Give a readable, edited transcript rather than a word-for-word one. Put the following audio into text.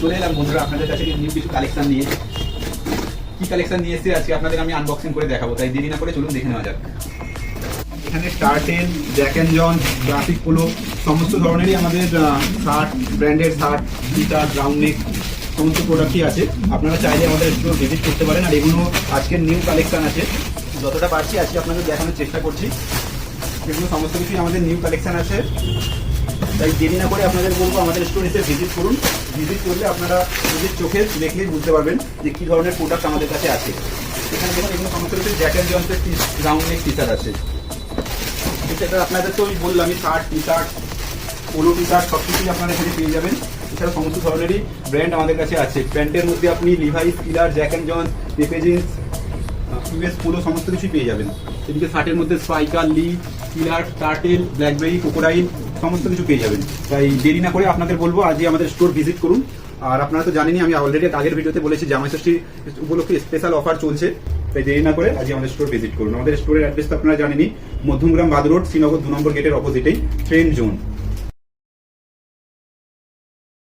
চলে এলাম বন্ধুরা আপনাদের কাছে নিউ কিছু কালেকশন নিয়ে। কি কালেকশন নিয়ে এসেছি আজকে আপনাদের আমি আনবক্সিং করে দেখাবো, তাই দেরি না করে চলুন দেখে নেওয়া যাক। এখানে Turtle, Jack and John, graphic polo সমস্ত ধরনেরই আমাদের shirt, branded shirt, T shirt, round neck সমস্ত প্রোডাক্টই আছে। আপনারা চাইলে আমাদের স্টোর ভিজিট করতে পারেন। আর এগুলো আজকের নিউ কালেকশন আছে, যতটা পারছি আজকে আপনাদের দেখানোর চেষ্টা করছি। এগুলো সমস্ত কিছুই আমাদের নিউ কালেকশন আছে, তাই দেরি না করে আপনাদের বলবো আমাদের স্টোর এসে ভিজিট করুন। ভিজিট করলে আপনারা নিজের চোখে দেখলেই বুঝতে পারবেন যে কী ধরনের প্রোডাক্ট আমাদের কাছে আছে। এখানে দেখুন এগুলো সমস্ত কিছু জ্যাক অ্যান্ড জন্সের রাউন্ড নেক টি শার্ট আছে। এটা আপনাদের তো আমি বললামই, shirt, T shirt, polo T shirt সব কিছুই আপনারা এখানে পেয়ে যাবেন। এছাড়া সমস্ত ধরনেরই ব্র্যান্ড আমাদের কাছে আছে। প্যান্টের মধ্যে আপনি Levi's, Killer, Jack and Jones, Pepe Jeans, US Polo সমস্ত কিছুই পেয়ে যাবেন। এদিকে শার্টের মধ্যে Spykar, Lee, Killer, Turtle, Blackberry, Crocodile সমস্ত কিছু পেয়ে যাবেন। তাই দেরি না করে আপনাদের বলবো আজই আমাদের স্টোর ভিজিট করুন। আর আপনারা তো জানেনই, আমি অলরেডি আগের ভিডিওতে বলেছি জামাই ষষ্ঠী উপলক্ষে স্পেশাল অফার চলছে, তাই দেরি না করে আজই আমাদের স্টোর ভিজিট করুন। আমাদের স্টোরের অ্যাড্রেস তো আপনারা জানেনই, মধ্যমগ্রাম বাদ রোড, শ্রীনগর 2 নম্বর গেটের অপোজিটেই ট্রেন জোন।